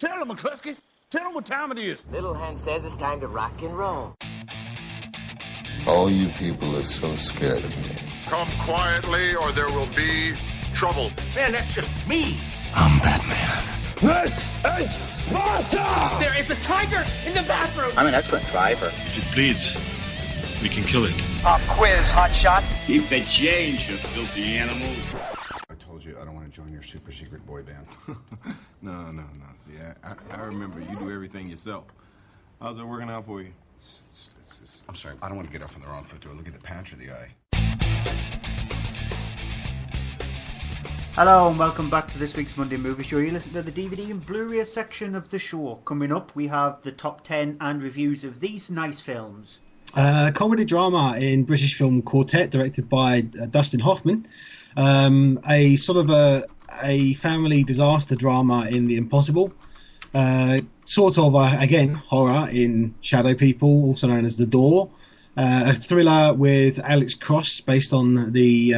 Tell him, McCluskey. Tell him what time it is. Little Hen says it's time to rock and roll. All you people are so scared of me. Come quietly or there will be trouble. Man, that's just me. I'm Batman. This is Sparta! There is a tiger in the bathroom! I'm an excellent driver. If it bleeds, we can kill it. Pop quiz, hotshot. Keep the change, you filthy animal. I told you I don't want to join your super secret boy band. No. See, I remember you do everything yourself. How's it working out for you? I'm sorry, I don't want to get off on the wrong foot. Do I look at the patch or the eye? Hello and welcome back to this week's Monday Movie Show. You listen to the DVD and Blu-ray section of the show. Coming up, we have the top 10 and reviews of these nice films. Comedy drama in British film Quartet, directed by Dustin Hoffman. A sort of a family disaster drama in The Impossible. Sort of, again, horror in Shadow People, also known as The Door. A thriller with Alex Cross, based on the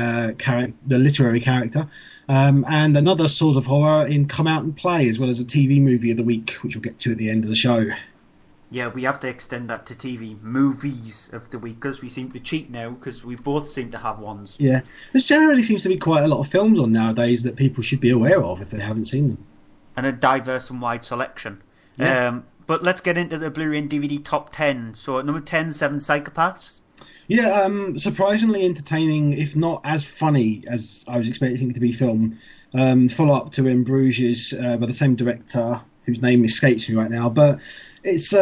literary character. And another sort of horror in Come Out and Play, as well as a TV movie of the week, which we'll get to at the end of the show. Yeah, we have to extend that to TV movies of the week, because we seem to cheat now, because we both seem to have ones. Yeah, there generally seems to be quite a lot of films on nowadays that people should be aware of if they haven't seen them. And a diverse and wide selection. Yeah. But let's get into the Blu-ray and DVD top 10. So at number 10, Seven Psychopaths. Yeah, surprisingly entertaining, if not as funny as I was expecting it to be film. Follow-up to In Bruges by the same director, whose name escapes me right now. But it's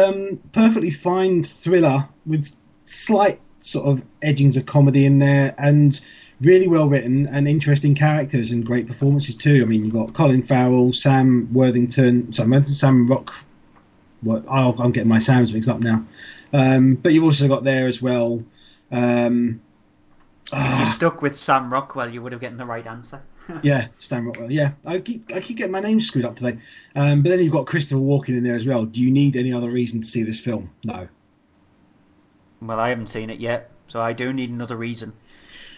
perfectly fine thriller with slight sort of edgings of comedy in there, and really well written and interesting characters and great performances too. I mean, you've got Colin Farrell, Sam Rock. I'm getting my Sams mixed up now. But you've also got there as well. If you stuck with Sam Rockwell, you would have gotten the right answer. Yeah, Sam Rockwell. Yeah, I keep getting my name screwed up today. But then you've got Christopher Walken in there as well. Do you need any other reason to see this film? No. Well, I haven't seen it yet, so I do need another reason.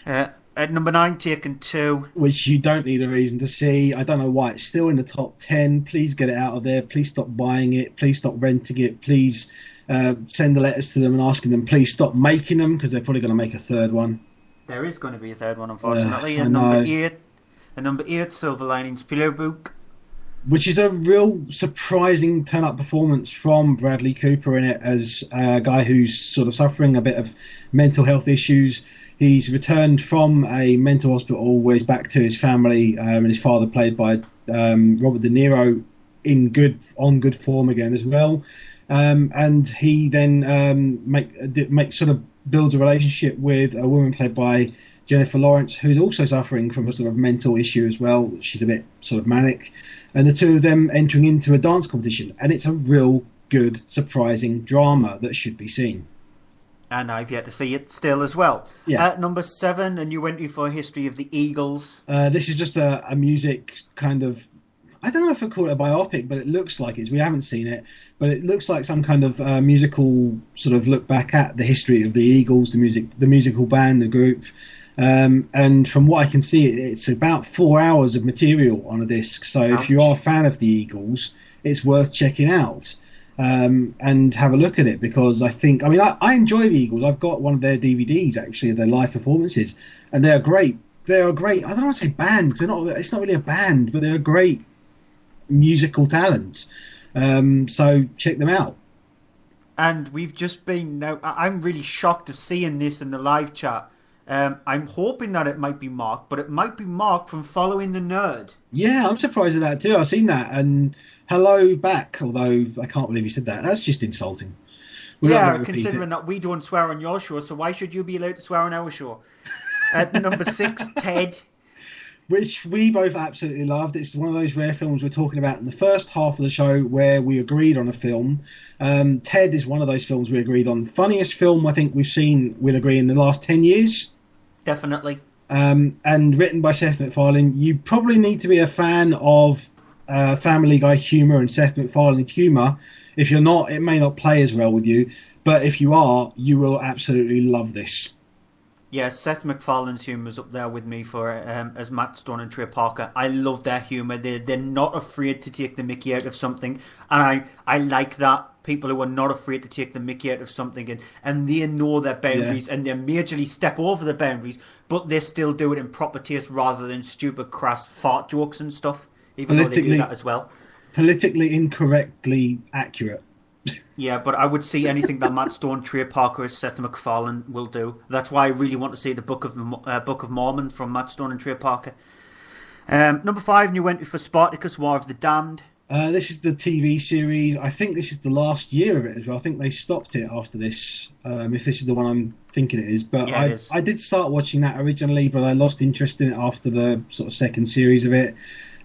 At number 9, Taken 2. Which you don't need a reason to see. I don't know why it's still in the top 10. Please get it out of there. Please stop buying it. Please stop renting it. Please send the letters to them and asking them, please stop making them, because they're probably going to make a third one. There is going to be a third one, unfortunately. At number 8, Silver Linings Playbook. Which is a real surprising turn-up performance from Bradley Cooper in it, as a guy who's sort of suffering a bit of mental health issues. He's returned from a mental hospital where he's back to his family, and his father, played by Robert De Niro, on good form again as well. And he then sort of builds a relationship with a woman played by Jennifer Lawrence, who's also suffering from a sort of mental issue as well. She's a bit sort of manic. And the two of them entering into a dance competition. And it's a real good, surprising drama that should be seen. And I've yet to see it still as well. Yeah. At number 7, and you went for History of the Eagles. This is just a music kind of... I don't know if I call it a biopic, but it looks like it. We haven't seen it, but it looks like some kind of musical sort of look back at the history of the Eagles, the musical band, the group. And from what I can see, it's about 4 hours of material on a disc. So if you are a fan of the Eagles, it's worth checking out and have a look at it, because I enjoy the Eagles. I've got one of their DVDs, actually, of their live performances, and they're great. They're a great, I don't want to say band, because it's not really a band, but they're a great musical talent. So check them out. And we've just been, now I'm really shocked of seeing this in the live chat. I'm hoping that it might be Mark, but it might be Mark from Following the Nerd. Yeah, I'm surprised at that too. I've seen that, and hello back, although I can't believe you said that. That's just insulting. Considering that we don't swear on your show, so why should you be allowed to swear on our show? At number 6, Ted. Which we both absolutely loved. It's one of those rare films we're talking about in the first half of the show where we agreed on a film. Ted is one of those films we agreed on. Funniest film I think we'll agree, in the last 10 years. Definitely. And written by Seth MacFarlane. You probably need to be a fan of Family Guy humour and Seth MacFarlane humour. If you're not, it may not play as well with you. But if you are, you will absolutely love this. Yeah, Seth MacFarlane's humour's up there with me for as Matt Stone and Trey Parker. I love their humour. They're not afraid to take the mickey out of something, and I like that. People who are not afraid to take the mickey out of something, and they know their boundaries, and they majorly step over the boundaries, but they still do it in proper taste rather than stupid, crass fart jokes and stuff, even though they do that as well. Politically incorrectly accurate. Yeah, but I would see anything that Matt Stone, Trey Parker, or Seth MacFarlane will do. That's why I really want to see the Book of Mormon from Matt Stone and Trey Parker. Number 5, new entry for Spartacus, War of the Damned. This is the TV series. I think this is the last year of it as well. I think they stopped it after this, if this is the one I'm thinking it is. But yeah, I did start watching that originally, but I lost interest in it after the sort of second series of it.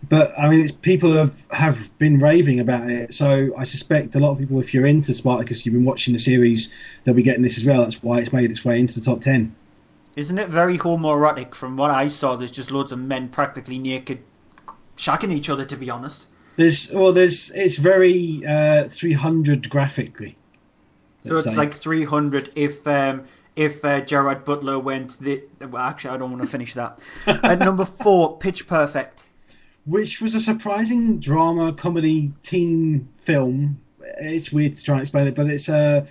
But I mean, people have been raving about it, so I suspect a lot of people, if you're into Spartacus, you've been watching the series, they'll be getting this as well. That's why it's made its way into the top 10. Isn't it very homoerotic? From what I saw, there's just loads of men practically naked shacking each other, to be honest. It's very 300 graphically. So it's like 300 if Gerard Butler went actually, I don't want to finish that. At number 4, Pitch Perfect, which was a surprising drama comedy teen film. It's weird to try and explain it, but it's the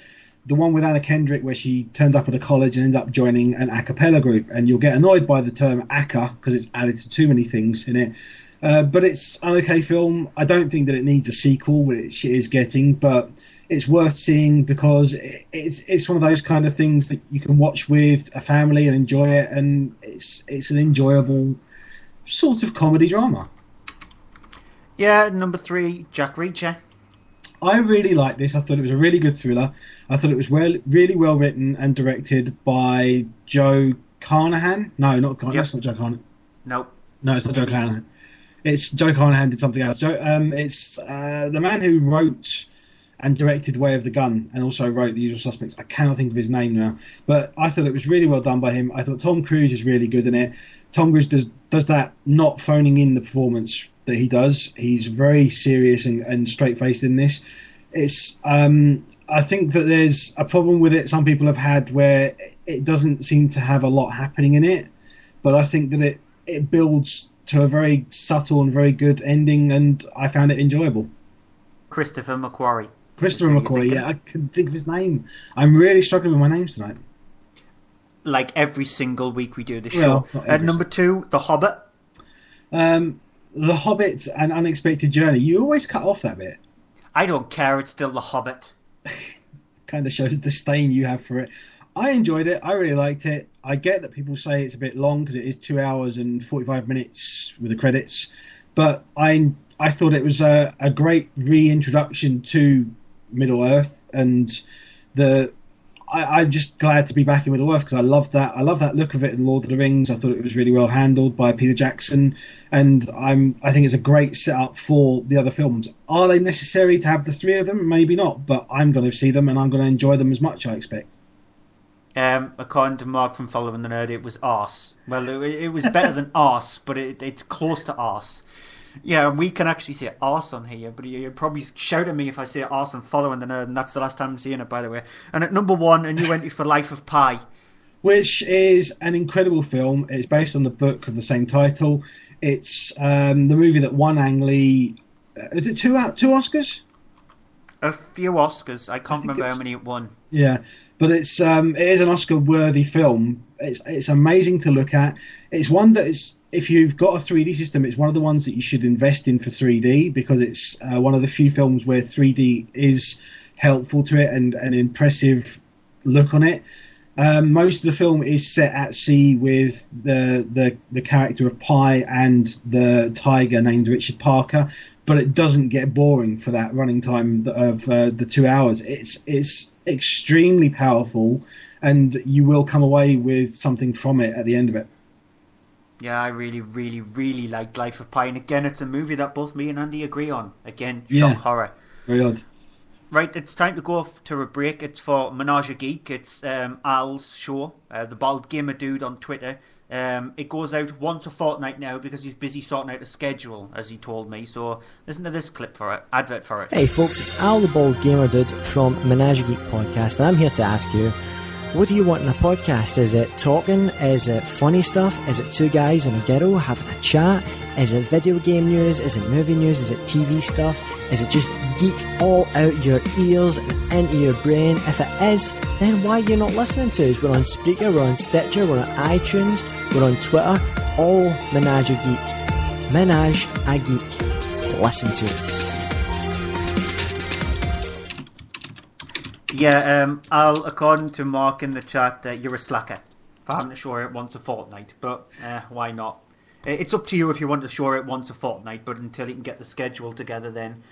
one with Anna Kendrick where she turns up at a college and ends up joining an a cappella group, and you'll get annoyed by the term "acca" because it's added to too many things in it. But it's an okay film. I don't think that it needs a sequel, which it is getting, but it's worth seeing because it's one of those kind of things that you can watch with a family and enjoy it, and it's an enjoyable sort of comedy drama. Yeah, number 3, Jack Reacher. I really liked this. I thought it was a really good thriller. I thought it was really well written and directed by Joe Carnahan. No, not Carnahan. Yep. That's not Joe Carnahan. No, it's not Joe Carnahan. It's Joe Carnahan did something else. It's the man who wrote and directed Way of the Gun and also wrote The Usual Suspects. I cannot think of his name now, but I thought it was really well done by him. I thought Tom Cruise is really good in it. Tom Cruise does that, not phoning in the performance that he does. He's very serious and straight-faced in this. It's I think that there's a problem with it some people have had where it doesn't seem to have a lot happening in it, but I think that it builds to a very subtle and very good ending, and I found it enjoyable. Christopher McQuarrie. Yeah, I couldn't think of his name. I'm really struggling with my names tonight. Like every single week we do the show. At number 2, The Hobbit. The Hobbit, An Unexpected Journey. You always cut off that bit. I don't care, it's still The Hobbit. Kind of shows the disdain you have for it. I enjoyed it. I really liked it. I get that people say it's a bit long because it is 2 hours and 45 minutes with the credits, but I thought it was a great reintroduction to Middle-earth, and I'm just glad to be back in Middle-earth because I love that look of it in Lord of the Rings. I thought it was really well handled by Peter Jackson, and I think it's a great setup for the other films. Are they necessary to have the 3 of them? Maybe not, but I'm going to see them and I'm going to enjoy them as much, I expect. According to Mark from Following the Nerd, it was arse. Well, it was better than arse, but it's close to arse. Yeah, and we can actually say arse on here, but you'd probably shout at me if I say arse on Following the Nerd, and that's the last time I'm seeing it, by the way. And at number 1, a new entry for Life of Pi. Which is an incredible film. It's based on the book of the same title. It's the movie that won Ang Lee... is it two Oscars? A few Oscars. I can't remember how many it won. Yeah, but it is an Oscar-worthy film. It's amazing to look at. It's one that is, if you've got a 3D system, it's one of the ones that you should invest in for 3D because it's one of the few films where 3D is helpful to it and an impressive look on it. Most of the film is set at sea with the character of Pi and the tiger named Richard Parker, but it doesn't get boring for that running time of the 2 hours. It's extremely powerful, and you will come away with something from it at the end of it. Yeah, I really, really, really liked Life of Pi, and again, it's a movie that both me and Andy agree on. Again, shock horror. Very odd. Right, it's time to go to a break. It's for Menage a Geek. It's Al's show, the Bald Gamer Dude on Twitter. It goes out once a fortnight now because he's busy sorting out a schedule, as he told me. So listen to this clip for it, advert for it. Hey folks, it's Al the Bald Gamer Dude from Menage a Geek podcast, and I'm here to ask you, What do you want in a podcast? Is it talking? Is it funny stuff? Is it two guys and a girl having a chat? Is it video game news? Is it movie news? Is it TV stuff? Is it just geek all out your ears and into your brain? If it is, then why are you not listening to us? We're on Spreaker, we're on Stitcher, we're on iTunes, we're on Twitter. All Menage a Geek. Menage a Geek. Listen to us. Yeah, according to Mark in the chat, you're a slacker for having to show it once a fortnight, but why not? It's up to you if you want to show it once a fortnight, but until you can get the schedule together, then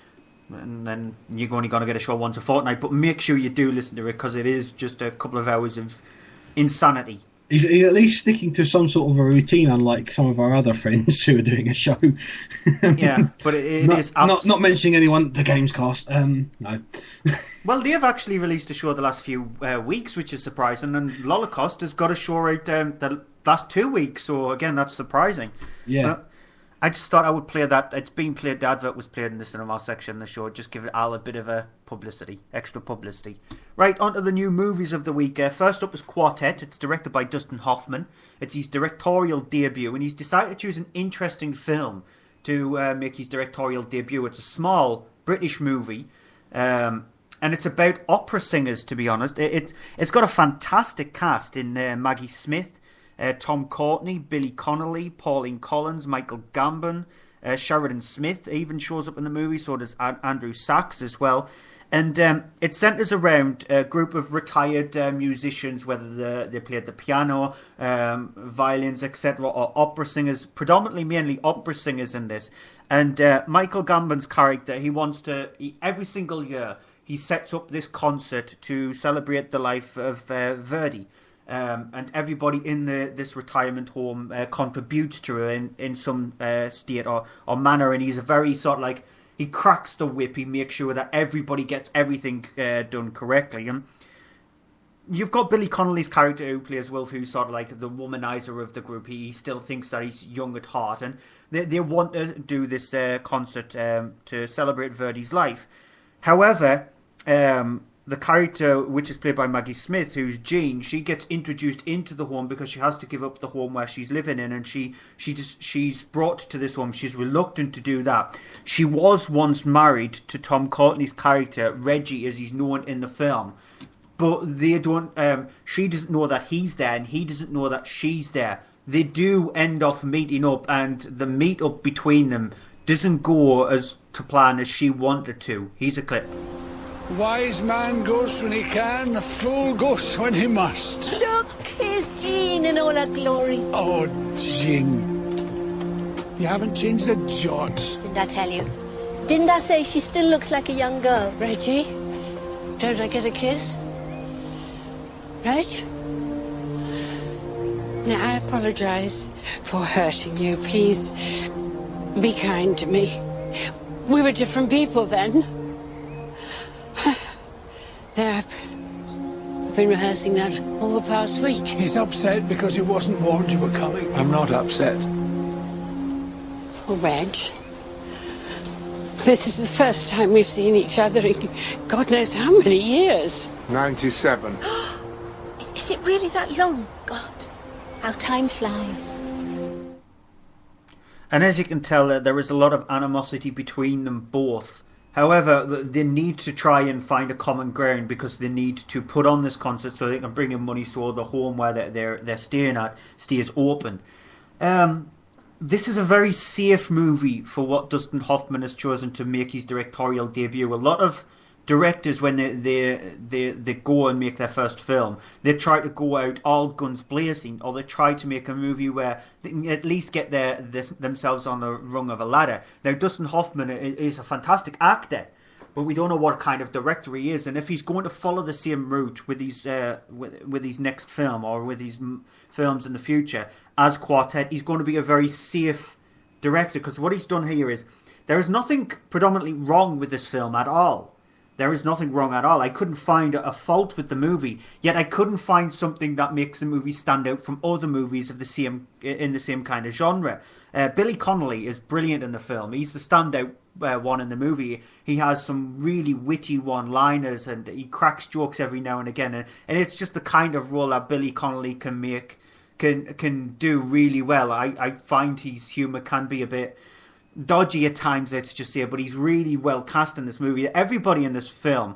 you're only going to get a show once a fortnight. But make sure you do listen to it, because it is just a couple of hours of insanity. He's at least sticking to some sort of a routine, unlike some of our other friends who are doing a show. Yeah, but it is not mentioning anyone. The Gamescast, no. Well, they've actually released a show the last few weeks, which is surprising, and Holocaust has got a show out the last 2 weeks. So again, that's surprising. Yeah. I just thought I would play that. It's being played. The advert was played in the cinema section of the show. Just give it Al a bit of a extra publicity. Right, on to the new movies of the week. First up is Quartet. It's directed by Dustin Hoffman. It's his directorial debut, and he's decided to choose an interesting film to make his directorial debut. It's a small British movie, and it's about opera singers, to be honest. It's got a fantastic cast in Maggie Smith, Tom Courtenay, Billy Connolly, Pauline Collins, Michael Gambon, Sheridan Smith even shows up in the movie, so does Andrew Sachs as well. And it centres around a group of retired musicians, whether they played the piano, violins, etc., or opera singers, predominantly mainly opera singers in this. And Michael Gambon's character, every single year, he sets up this concert to celebrate the life of Verdi. And everybody in this retirement home contributes to it in some state or manner. And he's a very sort of like, he cracks the whip. He makes sure that everybody gets everything done correctly. And you've got Billy Connolly's character who plays Wilf, who's sort of like the womanizer of the group. He still thinks that he's young at heart, and they want to do this concert to celebrate Verdi's life. However, the character, which is played by Maggie Smith, who's Jean, she gets introduced into the home because she has to give up the home where she's living in, and she's brought to this home. She's reluctant to do that. She was once married to Tom Courtenay's character, Reggie, as he's known in the film, but they don't. She doesn't know that he's there, and he doesn't know that she's there. They do end up meeting up, and the meet up between them doesn't go as to plan as she wanted to. Here's a clip. Wise man goes when he can, the fool goes when he must. Look, here's Jean in all her glory. Oh, Jean. You haven't changed a jot. Didn't I tell you? Didn't I say she still looks like a young girl? Reggie, don't I get a kiss? Reg? Now, I apologise for hurting you. Please, be kind to me. We were different people then. There, I've been rehearsing that all the past week. He's upset because he wasn't warned you were coming. I'm not upset. Well, Reg, this is the first time we've seen each other in God knows how many years. 97. Is it really that long? God, how time flies. And as you can tell, there is a lot of animosity between them both. However, they need to try and find a common ground because they need to put on this concert so they can bring in money so the home where they're staying at stays open. This is a very safe movie for what Dustin Hoffman has chosen to make his directorial debut. A lot of directors, when they go and make their first film, they try to go out all guns blazing, or they try to make a movie where they can at least get themselves on the rung of a ladder. Now, Dustin Hoffman is a fantastic actor, but we don't know what kind of director he is, and if he's going to follow the same route with his next film or with his films in the future as Quartet, he's going to be a very safe director, because what he's done here is there is nothing predominantly wrong with this film at all. There is nothing wrong at all. I couldn't find a fault with the movie, yet I couldn't find something that makes the movie stand out from other movies of the same kind of genre. Billy Connolly is brilliant in the film. He's the standout one in the movie, he has some really witty one-liners and he cracks jokes every now and again. And it's just the kind of role that Billy Connolly can do really well. I find his humour can be a bit dodgy at times, let's just say, but he's really well cast in this movie. Everybody in this film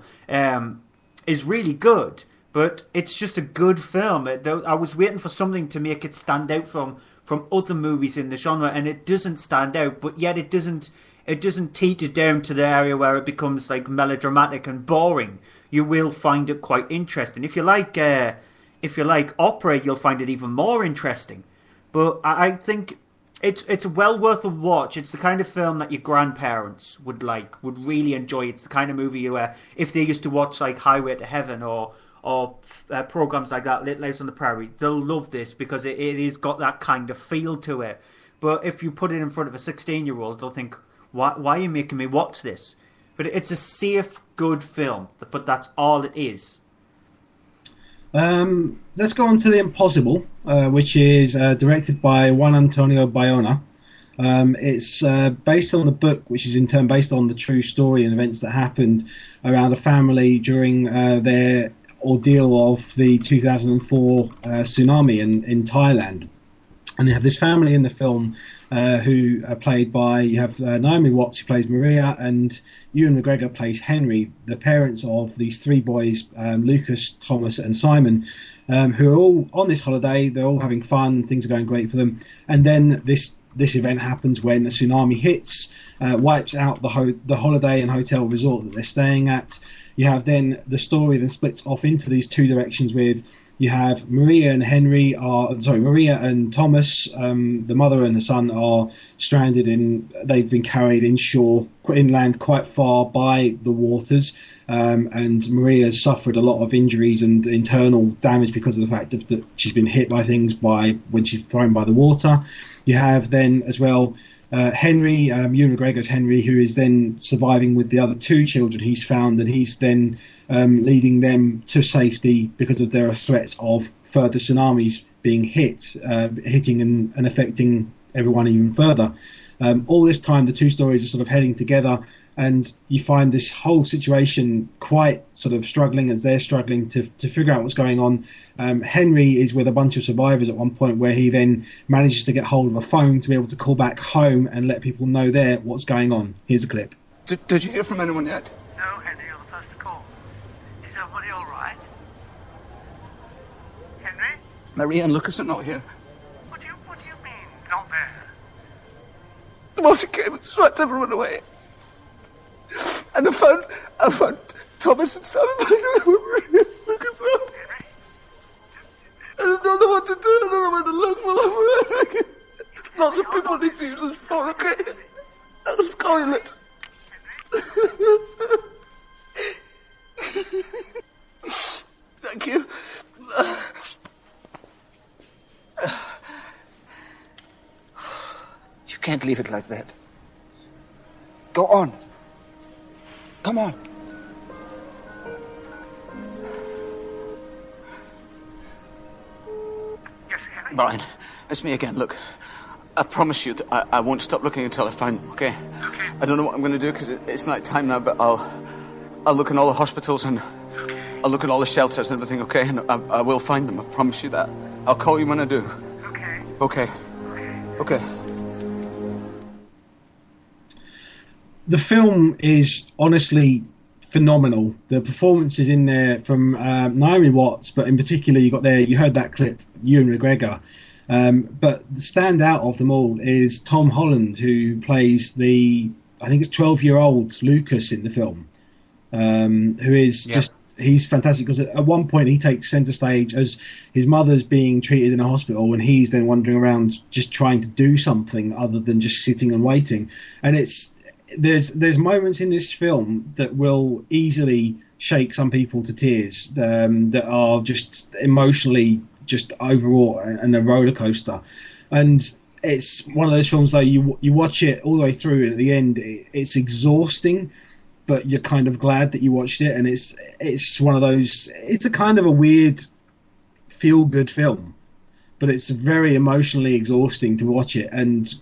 is really good, but it's just a good film. I was waiting for something to make it stand out from other movies in the genre, and it doesn't stand out, but yet it doesn't teeter down to the area where it becomes like melodramatic and boring. You will find it quite interesting. If you like opera, you'll find it even more interesting. But I think it's well worth a watch. It's the kind of film that your grandparents would really enjoy. It's the kind of movie where if they used to watch like Highway to Heaven or programs like that, Little House on the Prairie, they'll love this because it is got that kind of feel to it. But if you put it in front of a 16-year-old, they'll think, why are you making me watch this? But it's a safe, good film. But that's all it is. Let's go on to The Impossible, which is directed by Juan Antonio Bayona. It's based on the book, which is in turn based on the true story and events that happened around a family during their ordeal of the 2004 tsunami in Thailand. And you have this family in the film who are played by, you have Naomi Watts, who plays Maria, and Ewan McGregor plays Henry, the parents of these three boys, Lucas, Thomas and Simon, who are all on this holiday. They're all having fun and things are going great for them. And then this event happens when the tsunami hits, wipes out the holiday and hotel resort that they're staying at. You have then the story then splits off into these two directions with, you have Maria and Thomas, the mother and the son are stranded they've been carried inland quite far by the waters, and Maria's suffered a lot of injuries and internal damage because of the fact that she's been hit by things when she's thrown by the water. You have then as well Henry, Ewan McGregor's Henry, who is then surviving with the other two children he's found, and he's then leading them to safety because there are threats of further tsunamis being hitting and affecting everyone even further. All this time, the two stories are sort of heading together, and you find this whole situation quite sort of struggling as they're struggling to figure out what's going on. Henry is with a bunch of survivors at one point where he then manages to get hold of a phone to be able to call back home and let people know there what's going on. Here's a clip. Did you hear from anyone yet? No, Henry, you're the first to call. Is everybody all right? Henry? Maria and Lucas are not here. What do you mean, not there? The water came and swept everyone away. And I found Thomas and Sam and Lucas up. I don't know what to do. I don't know where to look for them. Lots of people need to use this phone, okay? I was calling it. Thank you. You can't leave it like that. Go on. Come on. Yes, Henry? Brian, it's me again. Look, I promise you that I won't stop looking until I find them, okay? Okay. I don't know what I'm going to do because it's night time now, but I'll look in all the hospitals and I'll look at all the shelters and everything, okay? And I will find them, I promise you that. I'll call you when I do. Okay. Okay. Okay. The film is honestly phenomenal. The performances in there from Naomi Watts, but in particular you heard that clip, Ewan McGregor. But the standout of them all is Tom Holland, who plays I think it's 12-year-old Lucas in the film, who is he's fantastic because at one point he takes centre stage as his mother's being treated in a hospital and he's then wandering around just trying to do something other than just sitting and waiting. And there's moments in this film that will easily shake some people to tears, that are just emotionally just overwrought and a roller coaster. And it's one of those films though you watch it all the way through and at the end it's exhausting, but you're kind of glad that you watched it. And it's one of those, it's a kind of a weird feel good film, but it's very emotionally exhausting to watch it. And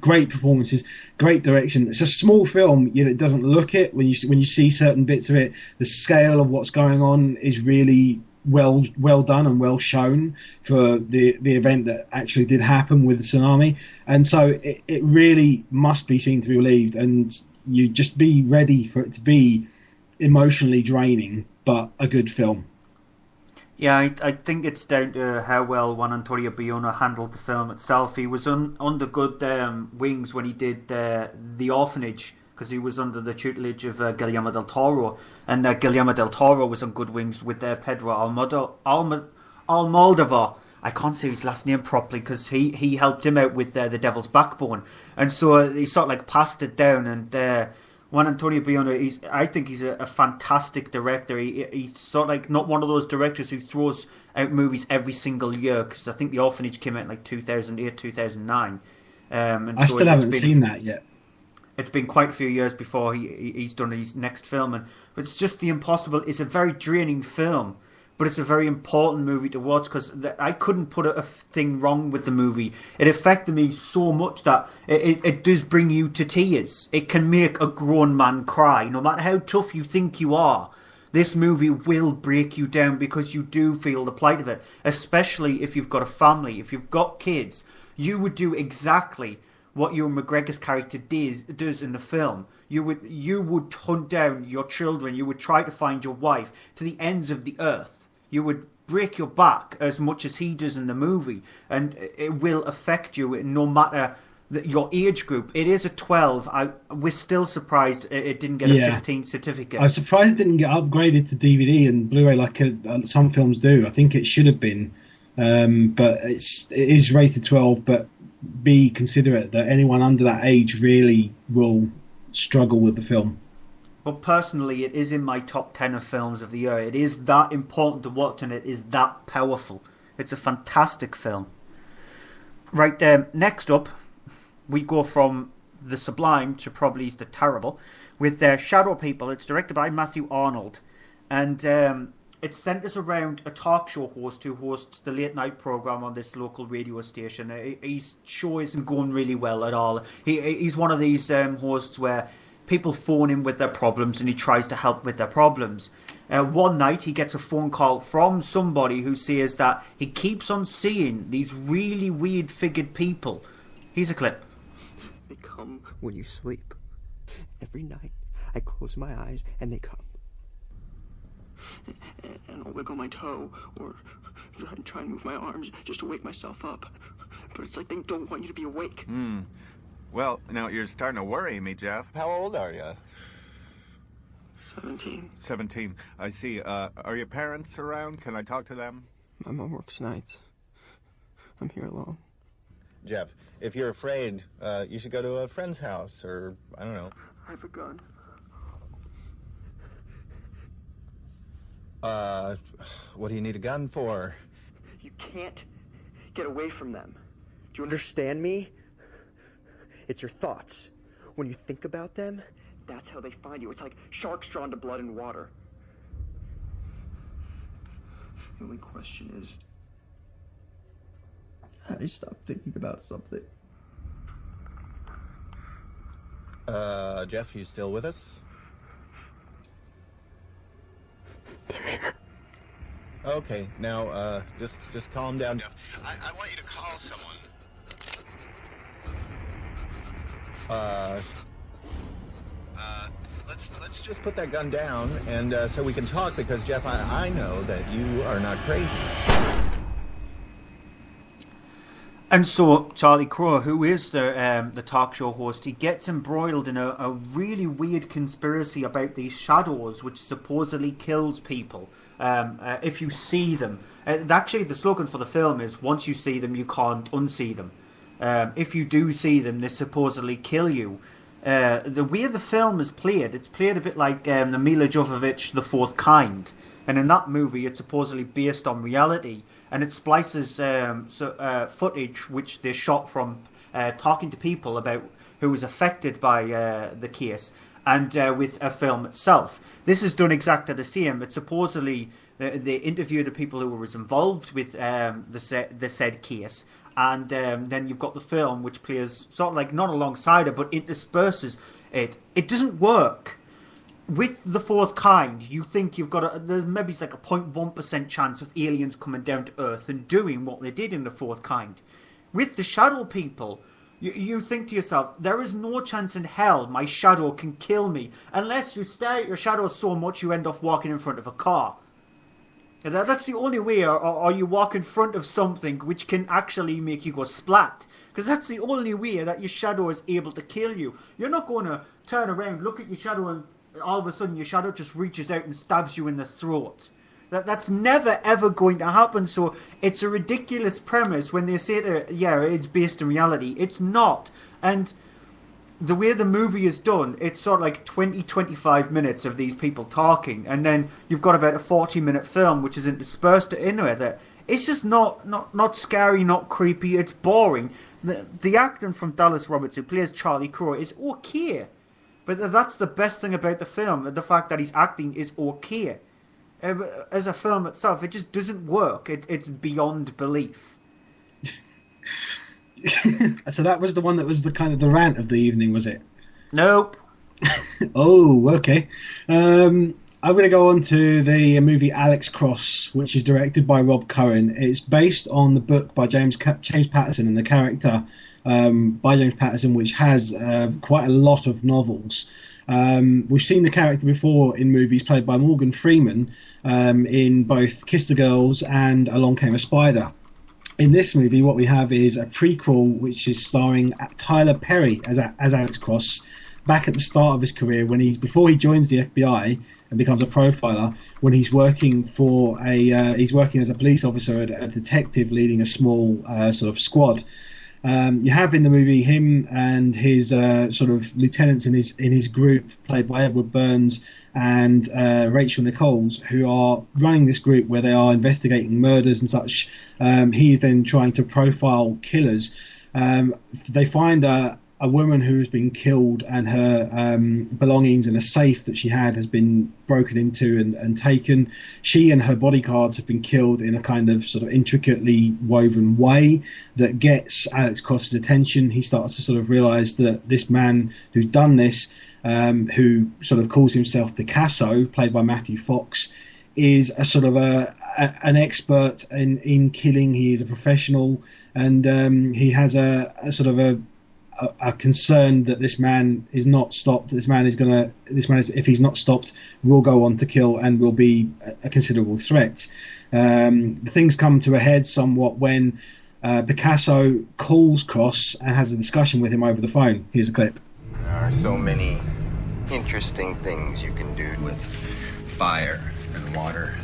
great performances, great direction. It's a small film, yet it doesn't look it. When you see certain bits of it, the scale of what's going on is really well done and well shown for the event that actually did happen with the tsunami. And so it really must be seen to be believed, and you just be ready for it to be emotionally draining, but a good film. Yeah, I think it's down to how well Juan Antonio Bayona handled the film itself. He was under good wings when he did The Orphanage, because he was under the tutelage of Guillermo del Toro, and Guillermo del Toro was on good wings with Pedro Almodovar. I can't say his last name properly because he helped him out with The Devil's Backbone, and so he sort of like passed it down. And Juan Antonio Bayona, I think he's a fantastic director. He's sort of like not one of those directors who throws out movies every single year, because I think The Orphanage came out in like 2008, 2009. And I still haven't seen that yet. It's been quite a few years before he's done his next film. But it's just The Impossible. It's a very draining film, but it's a very important movie to watch, because I couldn't put a thing wrong with the movie. It affected me so much that it does bring you to tears. It can make a grown man cry. No matter how tough you think you are, this movie will break you down, because you do feel the plight of it. Especially if you've got a family, if you've got kids. You would do exactly what Ewan McGregor's character does in the film. You would hunt down your children. You would try to find your wife to the ends of the earth. You would break your back as much as he does in the movie, and it will affect you no matter your age group. It is a 12. We're still surprised it didn't get a 15 certificate. I'm surprised it didn't get upgraded to DVD and Blu-ray like some films do. I think it should have been, but it is rated 12. But be considerate that anyone under that age really will struggle with the film. But personally, it is in my top 10 of films of the year. It is that important to watch, and it is that powerful. It's a fantastic film. Right, next up, we go from the sublime to probably the terrible with Shadow People. It's directed by Matthew Arnold, and it centres around a talk show host who hosts the late night programme on this local radio station. His show isn't going really well at all. He's one of these hosts where people phone him with their problems and he tries to help with their problems. One night he gets a phone call from somebody who says that he keeps on seeing these really weird figured people. Here's a clip. They come when you sleep. Every night I close my eyes and they come. And I'll wiggle my toe or try and move my arms just to wake myself up. But it's like they don't want you to be awake. Well, now you're starting to worry me, Jeff. How old are you? 17. 17. I see. Are your parents around? Can I talk to them? My mom works nights. I'm here alone. Jeff, if you're afraid, you should go to a friend's house, or, I don't know. I have a gun. What do you need a gun for? You can't get away from them. Do you understand me? It's your thoughts. When you think about them, that's how they find you. It's like sharks drawn to blood and water. The only question is, how do you stop thinking about something? Jeff, you still with us? They're here. Okay, now, just calm down. Jeff, I want you to call someone. Let's just put that gun down, and so we can talk, because, Jeff, I know that you are not crazy. And so Charlie Crow, who is the talk show host, he gets embroiled in a really weird conspiracy about these shadows, which supposedly kills people if you see them. Actually, the slogan for the film is, once you see them, you can't unsee them. If you do see them, they supposedly kill you. The way the film is played, it's played a bit like the Mila Jovovich, The Fourth Kind. And in that movie, it's supposedly based on reality. And it splices footage which they shot from talking to people about who was affected by the case, and with a film itself. This is done exactly the same. It's supposedly they interviewed the people who were involved with the said case, and then you've got the film, which plays sort of like not alongside it, but intersperses it. It doesn't work. With The Fourth Kind, you think you've got there's maybe like a 0.1% chance of aliens coming down to Earth and doing what they did in The Fourth Kind. With the Shadow People, you think to yourself, there is no chance in hell my shadow can kill me unless you stare at your shadow so much you end up walking in front of a car. That's the only way, or you walk in front of something which can actually make you go splat. Because that's the only way that your shadow is able to kill you. You're not going to turn around, look at your shadow, and all of a sudden your shadow just reaches out and stabs you in the throat. That's never ever going to happen. So it's a ridiculous premise when they say it's based in reality. It's not. And the way the movie is done, it's sort of like 20-25 minutes of these people talking, and then you've got about a 40-minute film which is interspersed in with it. It's just not scary, not creepy. It's boring. The acting from Dallas Roberts, who plays Charlie Crow, is okay. But that's the best thing about the film, the fact that his acting is okay. As a film itself, it just doesn't work. It's beyond belief. So that was the one that was the kind of the rant of the evening, was it? Nope. Oh, okay. I'm going to go on to the movie Alex Cross, which is directed by Rob Cohen. It's based on the book by James Patterson and the character by James Patterson, which has quite a lot of novels. We've seen the character before in movies played by Morgan Freeman in both Kiss the Girls and Along Came a Spider. In this movie, what we have is a prequel which is starring Tyler Perry as Alex Cross, back at the start of his career before he joins the FBI and becomes a profiler, when he's working for he's working as a police officer, a detective leading a small sort of squad. You have in the movie him and his sort of lieutenants in his group, played by Edward Burns and Rachel Nichols, who are running this group where they are investigating murders and such. He is then trying to profile killers. They find a woman who has been killed, and her belongings in a safe that she had has been broken into and taken. She and her bodyguards have been killed in a kind of sort of intricately woven way that gets Alex Cross's attention. He starts to sort of realise that this man who's done this, who sort of calls himself Picasso, played by Matthew Fox, is a sort of an expert in killing. He is a professional, and he has a sort of a concern that this man is not stopped. This man is, if he's not stopped, will go on to kill and will be a considerable threat. Things come to a head somewhat when Picasso calls Cross and has a discussion with him over the phone. Here's a clip. There are so many interesting things you can do with fire and water.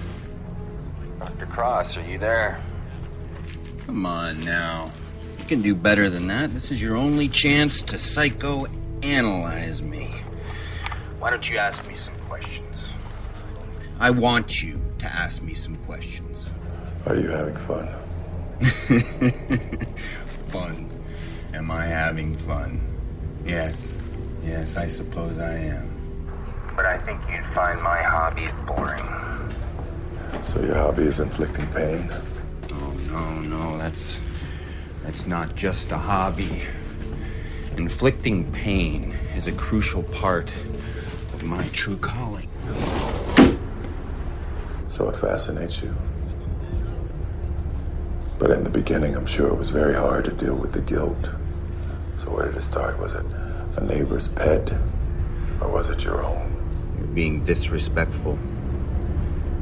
Dr. Cross, are you there? Come on now. You can do better than that. This is your only chance to psychoanalyze me. Why don't you ask me some questions? I want you to ask me some questions. Are you having fun? Fun. Am I having fun? Yes. Yes, I suppose I am. But I think you'd find my hobby boring. So your hobby is inflicting pain? Oh, no, that's not just a hobby. Inflicting pain is a crucial part of my true calling. So it fascinates you? But in the beginning, I'm sure it was very hard to deal with the guilt. So where did it start? Was it a neighbor's pet? Or was it your own? You're being disrespectful.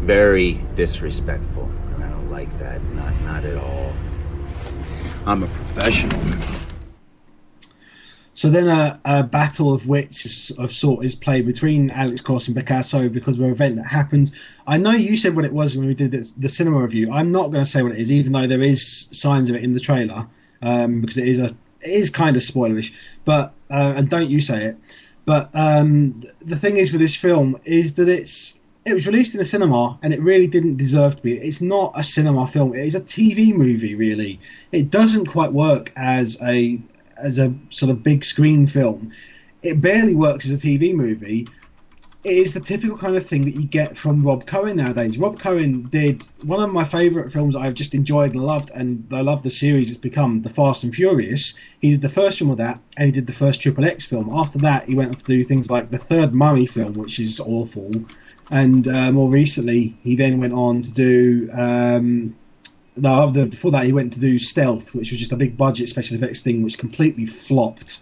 Very disrespectful. And I don't like that. Not at all. I'm a professional. So then a battle of wits of sort is played between Alex Cross and Picasso because of an event that happened. I know you said what it was when we did the cinema review. I'm not going to say what it is, even though there is signs of it in the trailer, because it is kind of spoilerish. But and don't you say it. But the thing is with this film is that it was released in a cinema and it really didn't deserve to be. It's not a cinema film. It is a TV movie, really. It doesn't quite work as a sort of big screen film. It barely works as a TV movie. it is the typical kind of thing that you get from Rob Cohen nowadays. Rob Cohen did one of my favourite films that I've just enjoyed and loved, and I love the series it's become, The Fast and Furious. He did the first film of that, and he did the first Triple X film. After that, he went on to do things like the third Mummy film, which is awful, and more recently, he then went on to do... before that, he went to do Stealth, which was just a big budget special effects thing, which completely flopped.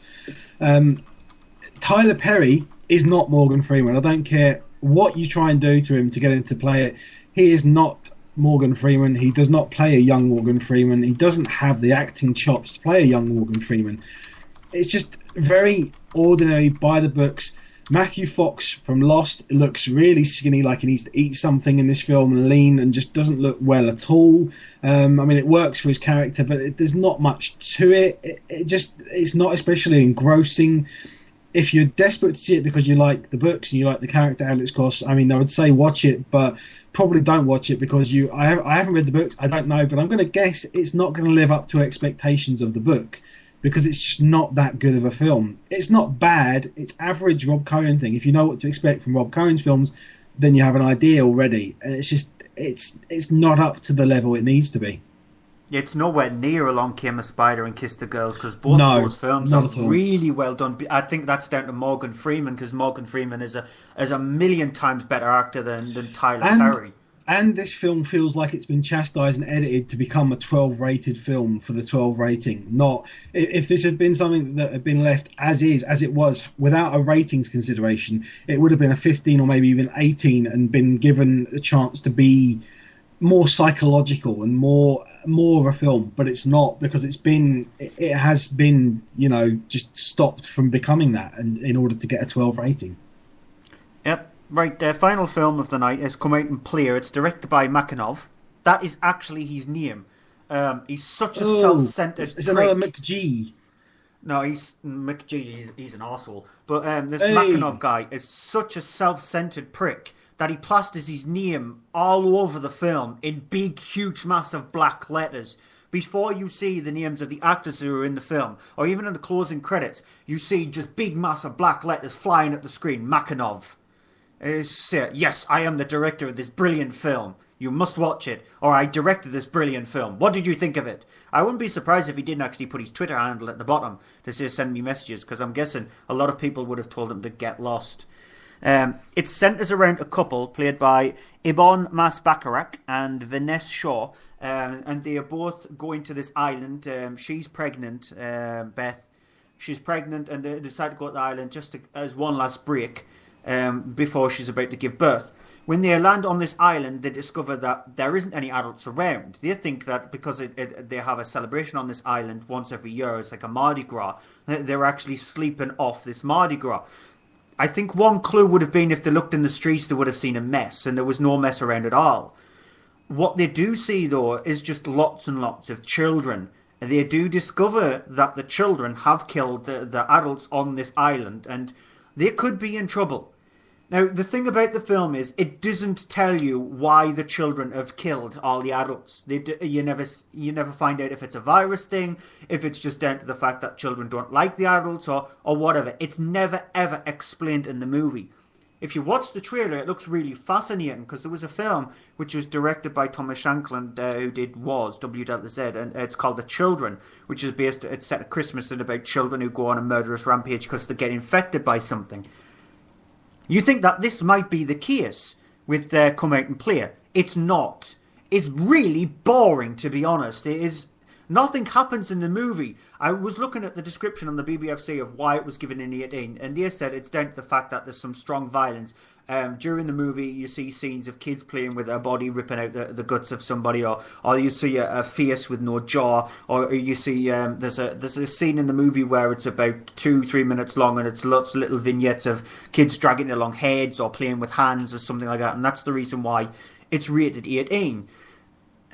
Tyler Perry is not Morgan Freeman. I don't care what you try and do to him to get him to play it. He is not Morgan Freeman. He does not play a young Morgan Freeman. He doesn't have the acting chops to play a young Morgan Freeman. It's just very ordinary, by the books. Matthew Fox from Lost looks really skinny, like he needs to eat something in this film, and lean, and just doesn't look well at all. I mean, it works for his character, but there's not much to it. It's not especially engrossing. If you're desperate to see it because you like the books and you like the character Alex Cross, I mean, I would say watch it, but probably don't watch it because I haven't read the books. I don't know, but I'm going to guess it's not going to live up to expectations of the book because it's just not that good of a film. It's not bad. It's average Rob Cohen thing. If you know what to expect from Rob Cohen's films, then you have an idea already. And it's just it's not up to the level it needs to be. Yeah, it's nowhere near Along Came a Spider and Kiss the Girls, because both of those films are really well done. I think that's down to Morgan Freeman, because Morgan Freeman is a million times better actor than Tyler Perry. And this film feels like it's been chastised and edited to become a 12 rated film for the 12 rating. Not if this had been something that had been left as is, as it was, without a ratings consideration, it would have been a 15 or maybe even 18 and been given a chance to be more psychological and more of a film, but it's not, because it has been just stopped from becoming that, and in order to get a 12 rating. Yep, right. The final film of the night has come out in Player. It's directed by Makinov. That is actually his name. He's such a self-centered. It's another McG. No, he's McG. He's an arsehole. But this Makinov guy is such a self-centered prick that he plasters his name all over the film in big, huge, massive black letters. Before you see the names of the actors who are in the film, or even in the closing credits, you see just big, massive black letters flying at the screen. Makinov. Yes, I am the director of this brilliant film. You must watch it, or I directed this brilliant film. What did you think of it? I wouldn't be surprised if he didn't actually put his Twitter handle at the bottom to say send me messages, because I'm guessing a lot of people would have told him to get lost. It centres around a couple played by Ibon Mas-Baccarat and Vanessa Shaw, and they are both going to this island. She's pregnant, Beth. She's pregnant, and they decide to go to the island just as one last break before she's about to give birth. When they land on this island, they discover that there isn't any adults around. They think that because they have a celebration on this island once every year, it's like a Mardi Gras, they're actually sleeping off this Mardi Gras. I think one clue would have been if they looked in the streets, they would have seen a mess, and there was no mess around at all. What they do see, though, is just lots and lots of children. And they do discover that the children have killed the adults on this island, and they could be in trouble. Now, the thing about the film is it doesn't tell you why the children have killed all the adults. You never find out if it's a virus thing, if it's just down to the fact that children don't like the adults, or whatever. It's never, ever explained in the movie. If you watch the trailer, it looks really fascinating, because there was a film which was directed by Thomas Shankland, who did WZ, and it's called The Children, which is it's set at Christmas and about children who go on a murderous rampage because they get infected by something. You think that this might be the case with Comeout and Player. It's not. It's really boring, to be honest. It is. Nothing happens in the movie. I was looking at the description on the BBFC of why it was given an 18, and they said it's down to the fact that there's some strong violence. During the movie, you see scenes of kids playing with a body ripping out the guts of somebody, or you see a face with no jaw, or you see there's a scene in the movie where it's about 2-3 minutes long, and it's lots of little vignettes of kids dragging their long heads or playing with hands or something like that, and that's the reason why it's rated 18.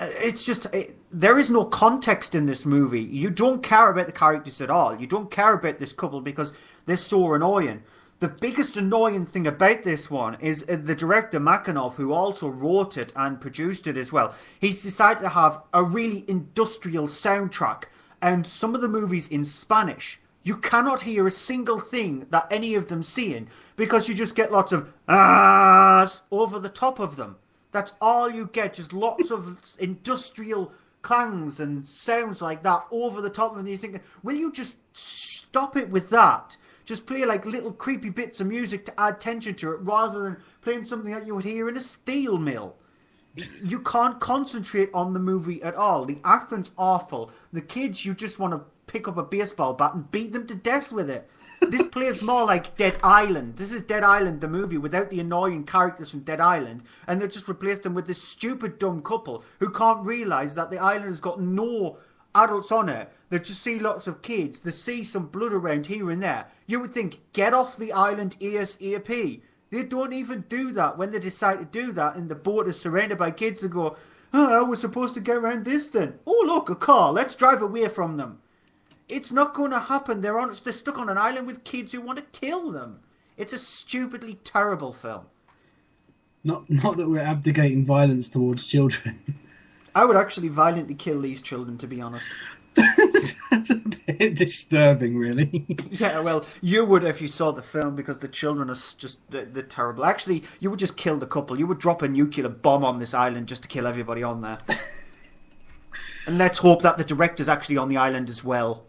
It's just there is no context in this movie. You don't care about the characters at all. You don't care about this couple because they're so annoying. The biggest annoying thing about this one is the director Makinov, who also wrote it and produced it as well. He's decided to have a really industrial soundtrack, and some of the movies in Spanish. You cannot hear a single thing that any of them saying because you just get lots of ahs over the top of them. That's all you get, just lots of industrial clangs and sounds like that over the top of them. And you're thinking, will you just stop it with that? Just play like little creepy bits of music to add tension to it rather than playing something that you would hear in a steel mill. You can't concentrate on the movie at all. The acting's awful. The kids, you just want to pick up a baseball bat and beat them to death with it. This plays more like Dead Island. This is Dead Island, the movie, without the annoying characters from Dead Island. And they've just replaced them with this stupid, dumb couple who can't realise that the island has got no adults on it. They just see lots of kids. They see some blood around here and there. You would think, get off the island ASAP. They don't even do that. When they decide to do that and the boat is surrounded by kids, they go, oh, we're supposed to get around this then. Oh, look, a car. Let's drive away from them. It's not going to happen. They're stuck on an island with kids who want to kill them. It's a stupidly terrible film. Not that we're abdicating violence towards children. I would actually violently kill these children, to be honest. That's a bit disturbing, really. Yeah, well, you would if you saw the film, because the children are just they're terrible. Actually, you would just kill the couple. You would drop a nuclear bomb on this island just to kill everybody on there. And let's hope that the director's actually on the island as well.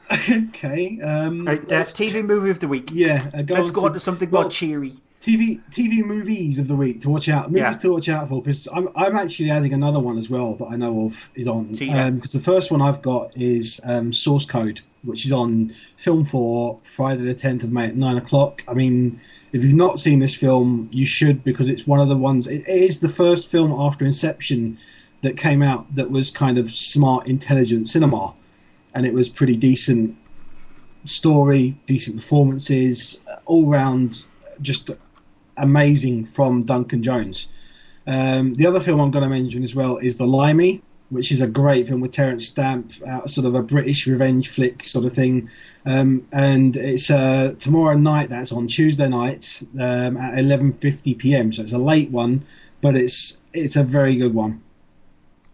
Okay. TV movie of the week. Yeah. Let's go on to something more cheery. TV movies of the week to watch out. Movies to watch out for, because I'm actually adding another one as well that I know of is on. Because the first one I've got is Source Code, which is on Film 4, Friday the 10th of May at 9 o'clock. I mean, if you've not seen this film, you should, because it's one of the ones. It is the first film after Inception that came out that was kind of smart, intelligent cinema, and it was pretty decent story, decent performances, all round just amazing from Duncan Jones. The other film I'm going to mention as well is The Limey, which is a great film with Terence Stamp, sort of a British revenge flick sort of thing. And it's tomorrow night. That's on Tuesday night at 11:50 p.m. So it's a late one, but it's a very good one.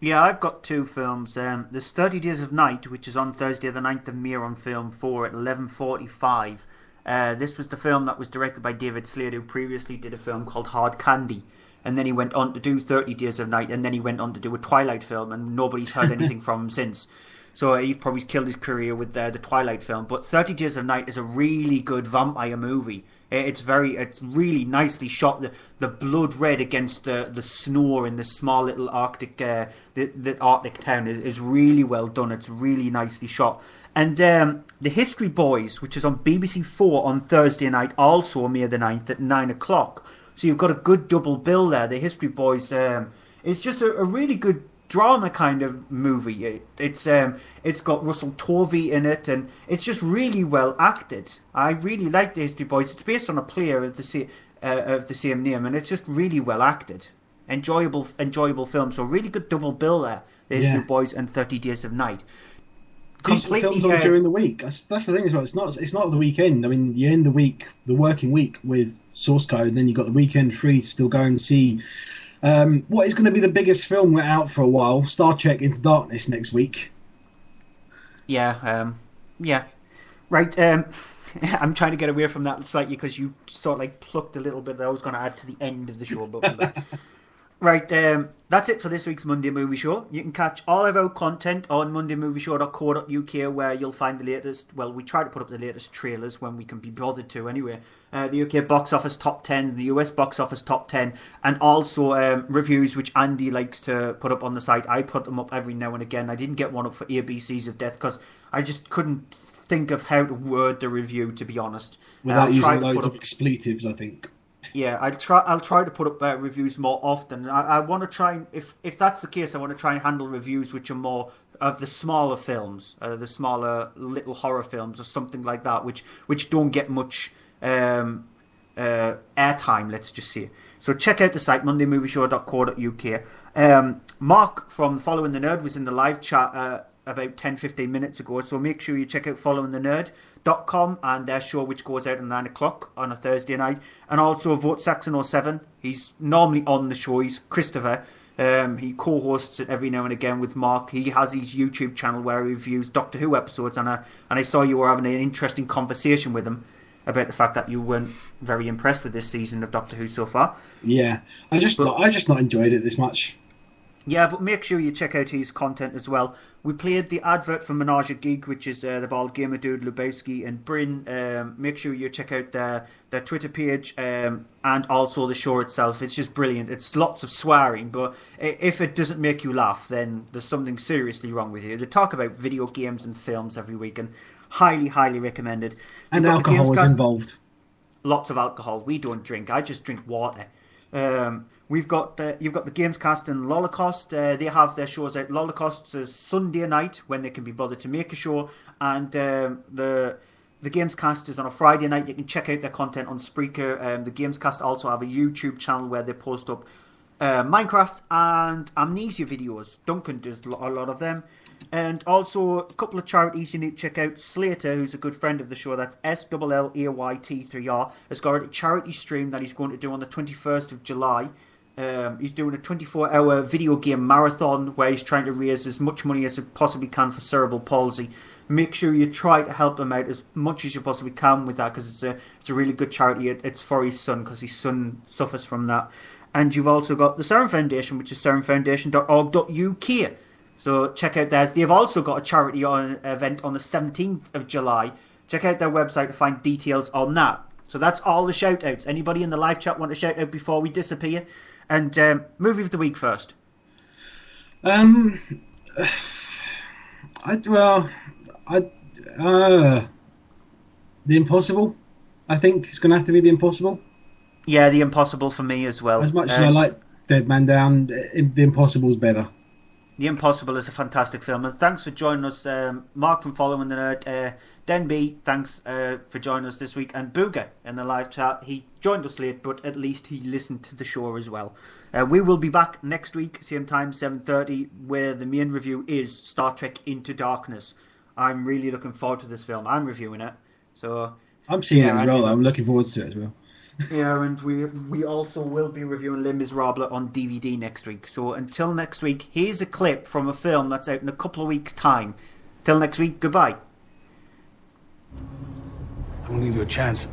Yeah, I've got two films. There's 30 Days of Night, which is on Thursday the 9th of May on Film 4 at 11:45. This was the film that was directed by David Slade, who previously did a film called Hard Candy, and then he went on to do 30 Days of Night, and then he went on to do a Twilight film, and nobody's heard anything from him since. So he's probably killed his career with the Twilight film. But 30 Days of Night is a really good vampire movie. It's really nicely shot. The blood red against the snow in the small little Arctic the Arctic town is really well done. It's really nicely shot. And The History Boys, which is on BBC 4 on Thursday night, also May the 9th at 9 o'clock. So you've got a good double bill there. The History Boys is just a really good drama kind of movie. It's got Russell Tovey in it, and it's just really well acted. I really like The History Boys. It's based on a play of the same name, and it's just really well acted. Enjoyable film. So really good double bill there. The History Boys and 30 Days of Night. Decent films on during the week. That's the thing as well. It's not the weekend. I mean, you end the working week with Source Code, and then you've got the weekend free to still go and see what is going to be the biggest film we're out for a while, Star Trek Into Darkness next week. Yeah. Right. I'm trying to get away from that slightly because you sort of like plucked a little bit that I was going to add to the end of the show. But right, that's it for this week's Monday Movie Show. You can catch all of our content on mondaymovieshow.co.uk, where you'll find the latest, well, we try to put up the latest trailers when we can be bothered to anyway. The UK box office top 10, the US box office top 10, and also reviews which Andy likes to put up on the site. I put them up every now and again. I didn't get one up for ABCs of Death because I just couldn't think of how to word the review, to be honest. Without using loads of expletives, I think. Yeah, I'll try to put up reviews more often. I want to try, if that's the case, I want to try and handle reviews which are more of the smaller films, the smaller little horror films or something like that, which don't get much airtime, let's just say. So check out the site, mondaymovieshow.co.uk. Mark from Following the Nerd was in the live chat about 10-15 minutes ago, so make sure you check out followingthenerd.com and their show, which goes out at 9 o'clock on a Thursday night. And also Vote Saxon 07, he's normally on the show, he's Christopher, He co-hosts it every now and again with Mark. He has his YouTube channel where he reviews Doctor Who episodes, and I saw you were having an interesting conversation with him about the fact that you weren't very impressed with this season of Doctor Who so far. Yeah, I just not enjoyed it this much. Yeah, but make sure you check out his content as well. We played the advert for Menage a Geek, which is the bald gamer dude Lubowski and Bryn. Make sure you check out their Twitter page and also the show itself. It's just brilliant. It's lots of swearing, but if it doesn't make you laugh, then there's something seriously wrong with you. They talk about video games and films every week, and highly, highly recommended. And alcohol is involved. Lots of alcohol. We don't drink. I just drink water. You've got the Gamescast and Lolacost. They have their shows out. Lolacost's is Sunday night when they can be bothered to make a show, and the Gamescast is on a Friday night. You can check out their content on Spreaker. The Gamescast also have a YouTube channel where they post up Minecraft and Amnesia videos. Duncan does a lot of them. And also a couple of charities you need to check out. Slater, who's a good friend of the show, that's SLLAYT3R, has got a charity stream that he's going to do on the 21st of July. He's doing a 24-hour video game marathon where he's trying to raise as much money as he possibly can for cerebral palsy. Make sure you try to help him out as much as you possibly can with that, because it's a really good charity. It's for his son, because his son suffers from that. And you've also got the Serum Foundation, which is serumfoundation.org.uk. So check out theirs. They've also got a charity event on the 17th of July. Check out their website to find details on that. So that's all the shout-outs. Anybody in the live chat want to shout out before we disappear? And movie of the week first. The Impossible. I think it's going to have to be The Impossible. Yeah, The Impossible for me as well. As much as I like Dead Man Down, The Impossible's better. The Impossible is a fantastic film, and thanks for joining us, Mark from Following the Nerd. Den B, thanks for joining us this week, and Booger in the live chat. He joined us late, but at least he listened to the show as well. We will be back next week, same time, 7:30, where the main review is Star Trek Into Darkness. I'm really looking forward to this film. I'm reviewing it, so I'm seeing it as well. I'm looking forward to it as well. Yeah, and we also will be reviewing Les Miserables on DVD next week. So until next week, here's a clip from a film that's out in a couple of weeks' time. Till next week, goodbye. I'm gonna give you a chance.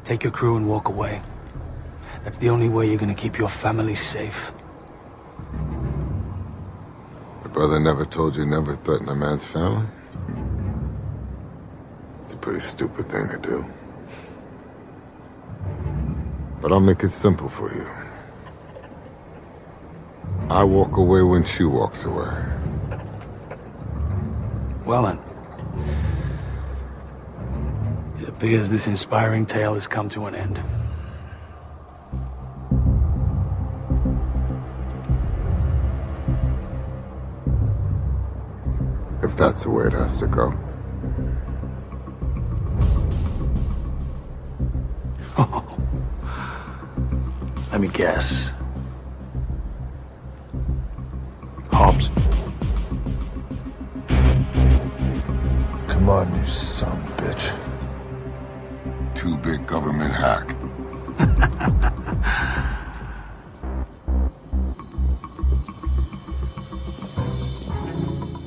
Take your crew and walk away. That's the only way you're gonna keep your family safe. Your brother never told you never threaten a man's family? It's a pretty stupid thing to do. But I'll make it simple for you. I walk away when she walks away. Well then. It appears this inspiring tale has come to an end. If that's the way it has to go. Let me guess. Hobbs. Come on, you son of a bitch. Too big government hack.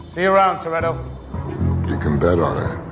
See you around, Toretto. You can bet on it.